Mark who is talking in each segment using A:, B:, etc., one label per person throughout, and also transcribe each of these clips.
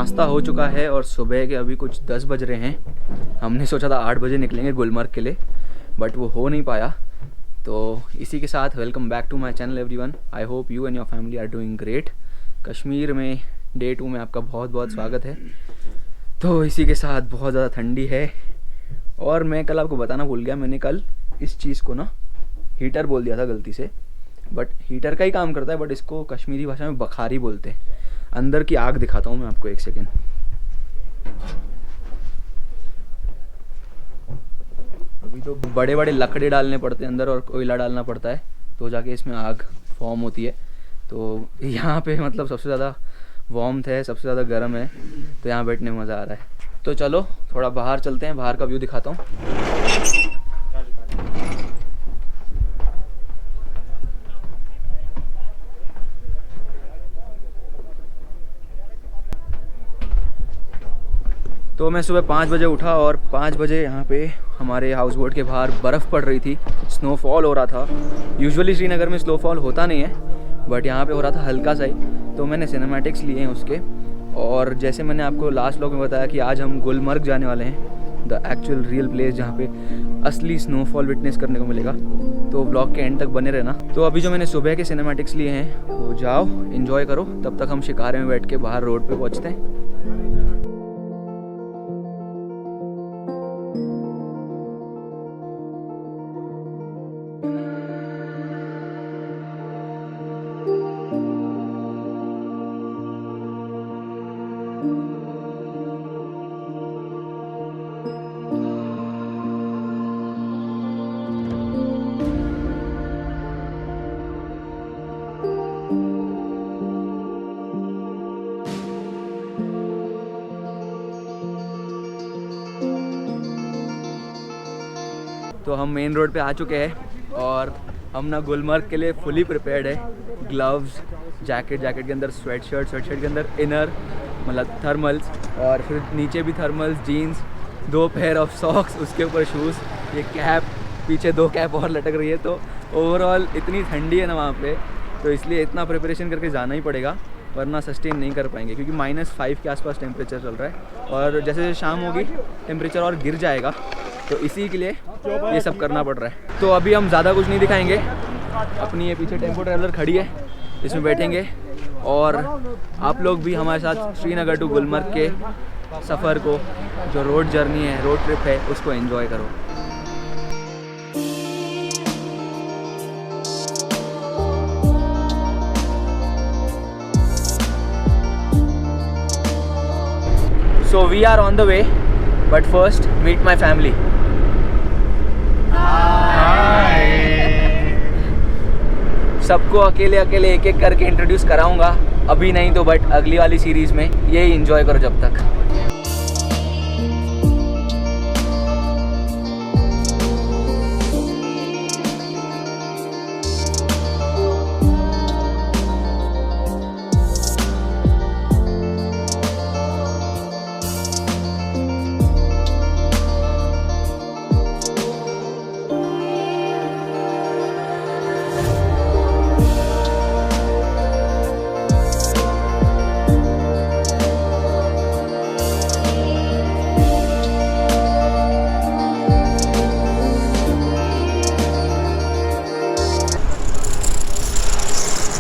A: नाश्ता हो चुका है और सुबह के अभी कुछ 10 बज रहे हैं। हमने सोचा था 8 बजे निकलेंगे गुलमर्ग के लिए, बट वो हो नहीं पाया। तो इसी के साथ welcome back to my channel everyone. I hope you and your family are doing great. Kashmir में डे 2 में आपका बहुत बहुत स्वागत है। तो इसी के साथ बहुत ज़्यादा ठंडी है और मैं कल आपको बताना भूल गया, मैंने कल इस चीज़ को ना हीटर बोल दिया था गलती से, बट हीटर का ही काम करता है, बट इसको कश्मीरी भाषा में बखारी बोलते हैं। अंदर की आग दिखाता हूँ मैं आपको, एक सेकेंड। अभी तो बड़े बड़े लकड़े डालने पड़ते हैं अंदर और कोयला डालना पड़ता है, तो जाके इसमें आग फॉर्म होती है। तो यहाँ पे मतलब सबसे ज़्यादा वार्मथ है, सबसे ज़्यादा गर्म है, तो यहाँ बैठने में मज़ा आ रहा है। तो चलो थोड़ा बाहर चलते हैं, बाहर का व्यू दिखाता हूँ। तो मैं सुबह 5 बजे उठा और 5 बजे यहाँ पे हमारे हाउस बोट के बाहर बर्फ़ पड़ रही थी, स्नोफॉल हो रहा था। यूजुअली श्रीनगर में स्नोफॉल होता नहीं है, बट यहाँ पे हो रहा था हल्का सा ही। तो मैंने सिनेमैटिक्स लिए हैं उसके, और जैसे मैंने आपको लास्ट व्लॉग में बताया कि आज हम गुलमर्ग जाने वाले हैं, द एक्चुअल रियल प्लेस जहाँ पे असली स्नोफॉल विटनेस करने को मिलेगा। तो व्लॉग के एंड तक बने रहना। तो अभी जो मैंने सुबह के सिनेमैटिक्स लिए हैं वो जाओ इन्जॉय करो, तब तक हम शिकारे में बैठ के बाहर रोड पे पहुँचते हैं। तो हम मेन रोड पे आ चुके हैं और हम ना गुलमर्ग के लिए फुली प्रिपेयर्ड है। ग्लव्स, जैकेट के अंदर स्वेट शर्ट के अंदर इनर मतलब थर्मल्स, और फिर नीचे भी thermals, jeans, 2 pair of socks, उसके ऊपर शूज़, ये कैप, पीछे 2 कैप और लटक रही है। तो ओवरऑल इतनी ठंडी है ना वहाँ पे, तो इसलिए इतना प्रिपरेशन करके जाना ही पड़ेगा, वरना सस्टेन नहीं कर पाएंगे, क्योंकि -5 के आसपास टेम्परेचर चल रहा है और जैसे जैसे शाम होगी टेम्परेचर और गिर जाएगा। तो इसी के लिए ये सब करना पड़ रहा है। तो अभी हम ज़्यादा कुछ नहीं दिखाएंगे, अपनी ये पीछे टेम्पो ट्रैवलर खड़ी है, इसमें बैठेंगे और आप लोग भी हमारे साथ श्रीनगर टू गुलमर्ग के सफ़र को, जो रोड जर्नी है, रोड ट्रिप है, उसको एंजॉय करो। So we are on the way, but first meet my family. Hi. सबको अकेले एक एक करके इंट्रोड्यूस कराऊंगा, अभी नहीं तो बट अगली वाली सीरीज में। यही एंजॉय करो जब तक।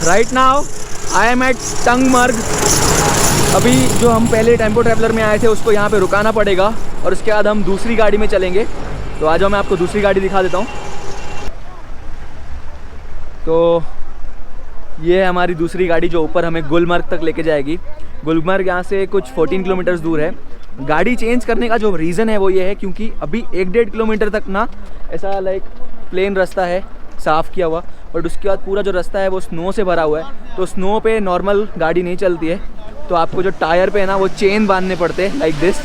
A: Right now I am at Tangmarg. अभी जो हम पहले टेम्पो ट्रैवलर में आए थे उसको यहाँ पे रुकाना पड़ेगा और उसके बाद हम दूसरी गाड़ी में चलेंगे। तो आ जाओ मैं आपको दूसरी गाड़ी दिखा देता हूँ। तो ये है हमारी दूसरी गाड़ी जो ऊपर हमें गुलमर्ग तक लेके जाएगी। गुलमर्ग यहाँ से कुछ 14 किलोमीटर्स दूर है। गाड़ी चेंज करने का जो रीज़न है वो ये है क्योंकि अभी 1-1.5 किलोमीटर तक ना ऐसा लाइक प्लेन रास्ता है, साफ़ किया हुआ, बट उसके बाद पूरा जो रास्ता है वो स्नो से भरा हुआ है। तो स्नो पे नॉर्मल गाड़ी नहीं चलती है, तो आपको जो टायर पे है ना वो चेन बांधने पड़ते हैं लाइक दिस।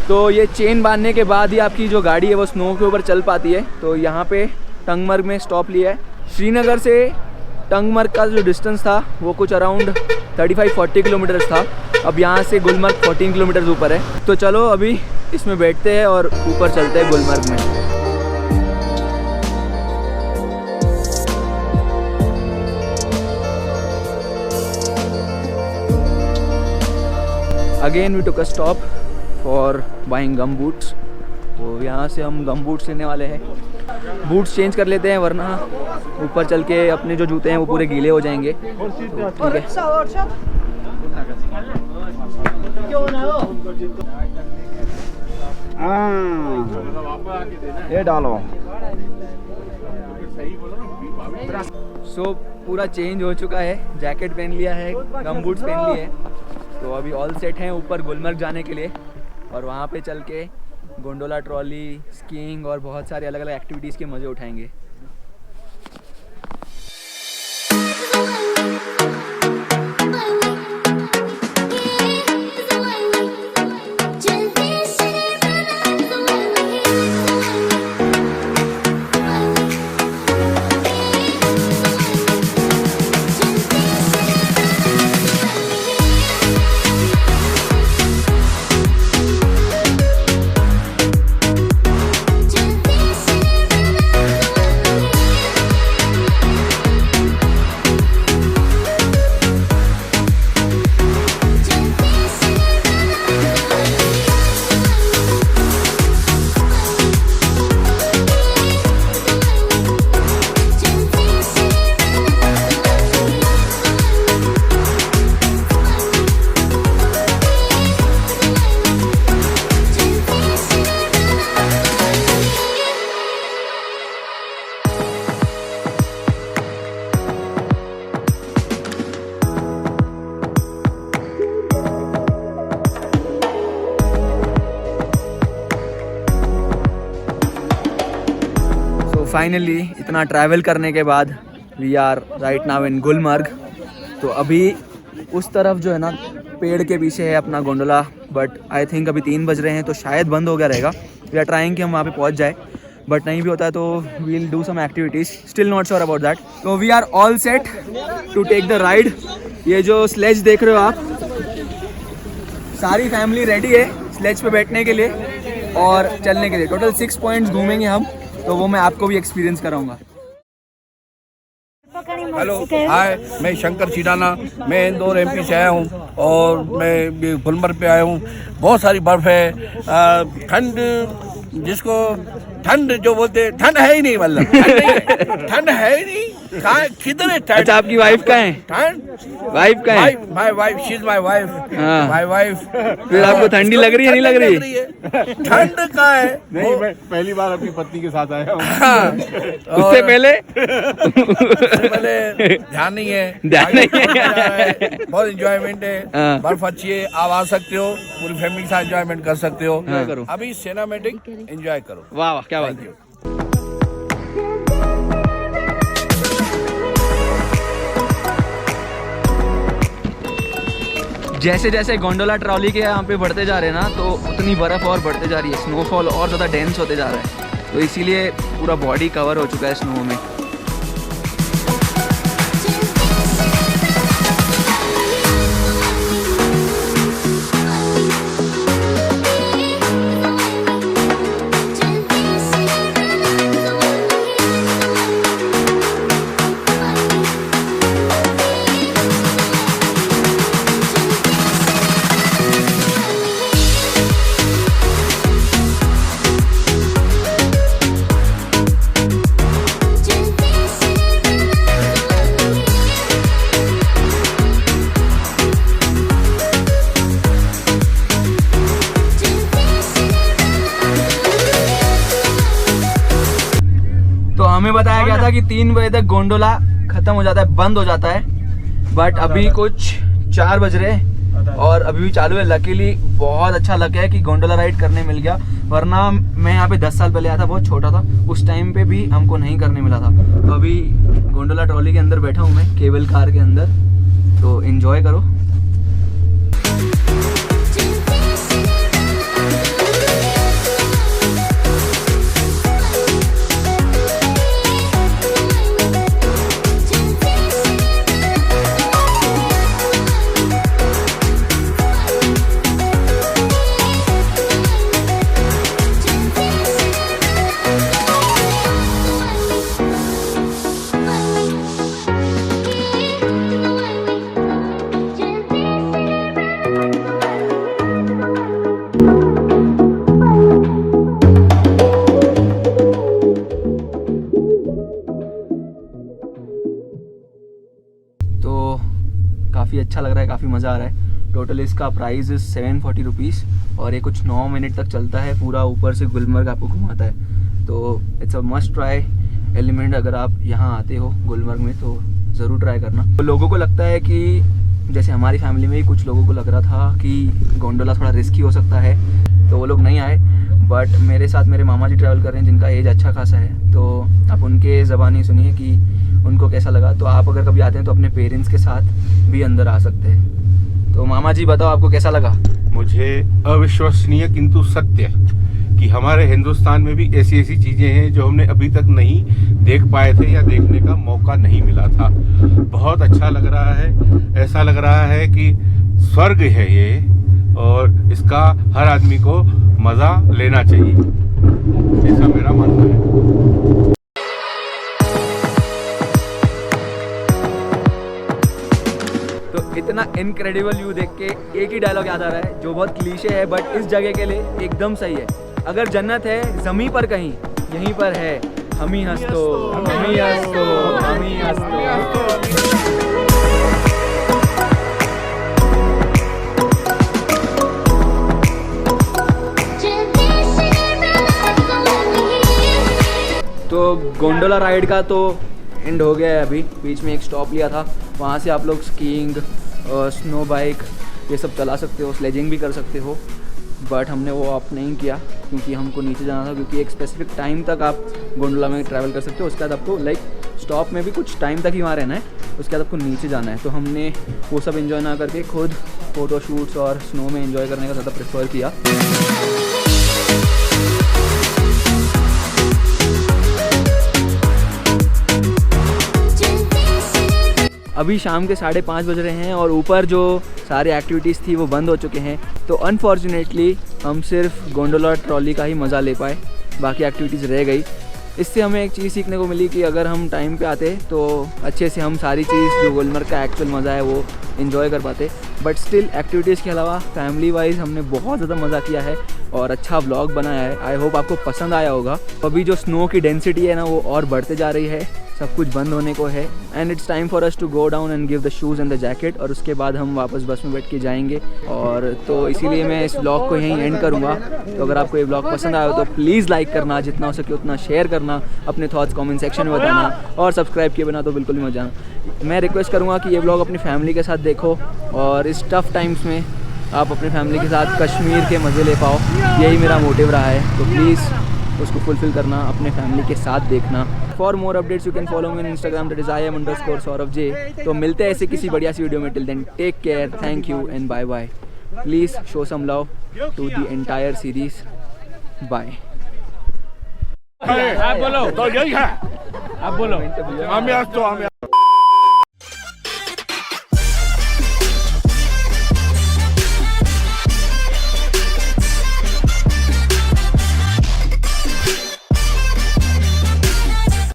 A: तो ये चेन बांधने के बाद ही आपकी जो गाड़ी है वो स्नो के ऊपर चल पाती है। तो यहाँ पे टंगमर्ग में स्टॉप लिया है। श्रीनगर से टंगमर्ग का जो डिस्टेंस था वो कुछ अराउंड 35-40 किलोमीटर्स था। अब यहाँ से गुलमर्ग 14 किलोमीटर्स ऊपर है। तो चलो अभी इसमें बैठते हैं और ऊपर चलते हैं गुलमर्ग में। Again we took a stop for buying gum boots. तो यहाँ से हम गम बूट्स लेने वाले हैं। बूट्स चेंज कर लेते हैं वरना ऊपर चल के अपने जो जूते हैं वो पूरे गीले हो जाएंगे। तो ठीक है।
B: ये डालो।
A: सो पूरा चेंज हो चुका है, जैकेट पहन लिया है, गम बूट्स पहन लिए हैं। तो अभी ऑल सेट हैं ऊपर गुलमर्ग जाने के लिए और वहाँ पे चल के गोंडोला ट्रॉली, स्कीइंग और बहुत सारे अलग अलग एक्टिविटीज़ के मज़े उठाएंगे। फाइनली इतना ट्रैवल करने के बाद we are right now in Gulmarg. तो अभी उस तरफ जो है ना पेड़ के पीछे है अपना गोंडोला, बट आई थिंक अभी 3 बज रहे हैं तो शायद बंद हो गया रहेगा। वी आर ट्राइंग कि हम वहाँ पे पहुँच जाए, बट नहीं भी होता है तो we will do some activities, still not sure about that. तो we are all set to take the ride. ये जो स्लेज देख रहे हो आप, सारी फैमिली रेडी है स्लेज पे बैठने के लिए और चलने के लिए। टोटल 6 पॉइंट्स घूमेंगे हम, तो वो मैं आपको भी एक्सपीरियंस कराऊंगा।
B: हेलो, हाय, मैं शंकर सीडाना, मैं इंदौर एमपी से आया हूँ और मैं गुलमर्ग पे आया हूँ। बहुत सारी बर्फ है, ठंड जिसको ठंड जो बोलते, ठंड है ही नहीं, मतलब ठंड है ही नहीं। कहाँ किधर है ठंड?
A: अच्छा, आपकी वाइफ कहाँ है?
B: ठंड
A: वाइफ कहाँ है?
B: My wife, she is my wife, my wife.
A: फिर आपको ठंडी लग रही है, नहीं लग रही?
B: ठंड कहाँ है?
C: नहीं, मैं पहली बार अपनी पत्नी के साथ आया हूँ।
A: उससे पहले
B: ध्यान नहीं है, बहुत एंजॉयमेंट है, बर्फ अच्छी है, आप आ सकते हो, पूरी फैमिली के साथ एंजॉयमेंट कर सकते हो। अभी सिनेमैटिक एंजॉय करो।
A: वाह वाह, क्या बात है। जैसे जैसे गोंडोला ट्रॉली के यहाँ पे बढ़ते जा रहे हैं ना, तो उतनी बर्फ़ और बढ़ते जा रही है, स्नोफॉल और ज़्यादा डेंस होते जा रहा है, तो इसीलिए पूरा बॉडी कवर हो चुका है स्नो में। हमें बताया गया था कि 3 बजे तक गोंडोला खत्म हो जाता है, बंद हो जाता है, बट अभी कुछ 4 बज रहे हैं और अभी भी चालू है। लकीली बहुत अच्छा लग है कि गोंडोला राइड करने मिल गया, वरना मैं यहाँ पे 10 साल पहले आया था, बहुत छोटा था, उस टाइम पे भी हमको नहीं करने मिला था। तो अभी गोंडोला ट्रॉली के अंदर बैठा हूँ मैं, केबल कार के अंदर, तो एंजॉय करो। अच्छा लग रहा है, काफ़ी मज़ा आ रहा है। टोटल इसका प्राइस 740 रुपीज़ और ये कुछ 9 मिनट तक चलता है, पूरा ऊपर से गुलमर्ग आपको घुमाता है। तो it's a must try element. अगर आप यहाँ आते हो गुलमर्ग में तो ज़रूर ट्राई करना। तो लोगों को लगता है कि जैसे हमारी फैमिली में ही कुछ लोगों को लग रहा था कि गोंडोला थोड़ा रिस्की हो सकता है, तो वो लोग नहीं आए। बट मेरे साथ मेरे मामा जी ट्रैवल कर रहे हैं जिनका एज अच्छा खासा है, तो आप उनके ज़बानी सुनिए कि उनको कैसा लगा। तो आप अगर कभी आते हैं तो अपने पेरेंट्स के साथ भी अंदर आ सकते हैं। तो मामा जी बताओ आपको कैसा लगा?
C: मुझे अविश्वसनीय किंतु सत्य कि हमारे हिंदुस्तान में भी ऐसी ऐसी चीज़ें हैं जो हमने अभी तक नहीं देख पाए थे या देखने का मौका नहीं मिला था। बहुत अच्छा लग रहा है, ऐसा लग रहा है कि स्वर्ग है ये, और इसका हर आदमी को मज़ा लेना चाहिए, ऐसा मेरा मानना है।
A: तो इतना इनक्रेडिबल व्यू देख के एक ही डायलॉग याद आ रहा है जो बहुत क्लीशे है बट इस जगह के लिए एकदम सही है। अगर जन्नत है ज़मीं पर कहीं, यहीं पर है हम ही हंसतो, हम ही हंसतो, हम ही हंसतो। तो गोंडोला राइड का तो एंड हो गया है। अभी बीच में एक स्टॉप लिया था, वहाँ से आप लोग स्कीइंग, स्नो बाइक ये सब चला सकते हो, स्लेजिंग भी कर सकते हो। बट हमने वो ऑप्ट नहीं किया क्योंकि हमको नीचे जाना था, क्योंकि एक स्पेसिफिक टाइम तक आप गोंडोला में ट्रैवल कर सकते हो। उसके बाद आपको लाइक स्टॉप में भी कुछ टाइम तक ही वहाँ रहना है, उसके बाद आपको नीचे जाना है। तो हमने वो सब एंजॉय ना करके खुद फ़ोटो शूट्स और स्नो में एंजॉय करने का ज़्यादा प्रेफर किया। अभी शाम के 5:30 बज रहे हैं और ऊपर जो सारे एक्टिविटीज़ थी वो बंद हो चुके हैं। तो अनफॉर्चुनेटली हम सिर्फ गोंडोला ट्रॉली का ही मज़ा ले पाए, बाकी एक्टिविटीज़ रह गई। इससे हमें एक चीज़ सीखने को मिली कि अगर हम टाइम पे आते तो अच्छे से हम सारी चीज़ जो गुलमर्ग का एक्चुअल मज़ा है वो इन्जॉय कर पाते। बट स्टिल एक्टिविटीज़ के अलावा फैमिली वाइज हमने बहुत ज़्यादा मज़ा किया है और अच्छा व्लॉग बनाया है। आई होप आपको पसंद आया होगा। अभी जो स्नो की डेंसिटी है ना वो और बढ़ते जा रही है, सब कुछ बंद होने को है and it's time for us to go down and give the shoes and the jacket, और उसके बाद हम वापस बस में बैठ के जाएंगे। और तो इसीलिए मैं इस ब्लॉग को यहीं एंड करूँगा। तो अगर आपको ये ब्लॉग पसंद आया हो तो प्लीज़ लाइक करना, जितना हो सके उतना शेयर करना, अपने थॉट्स कमेंट सेक्शन में बताना, और सब्सक्राइब किए बिना तो बिल्कुल मत जाना। मैं रिक्वेस्ट करूँगा कि ये ब्लॉग अपनी फैमिली के साथ देखो और इस टफ टाइम्स में आप अपनी फैमिली के साथ कश्मीर के मज़े ले पाओ, यही मेरा मोटिव रहा है। तो प्लीज़ उसको फुलफिल करना, अपने फैमिली के साथ देखना। For more updates you can follow me on Instagram, that is IM_SaurabJ। तो मिलते हैं ऐसे किसी बढ़िया सी वीडियो में। Till then take care, thank you and bye bye. Please show some love to the entire series. Bye.
C: आप बोलो तो यही है, आप बोलो।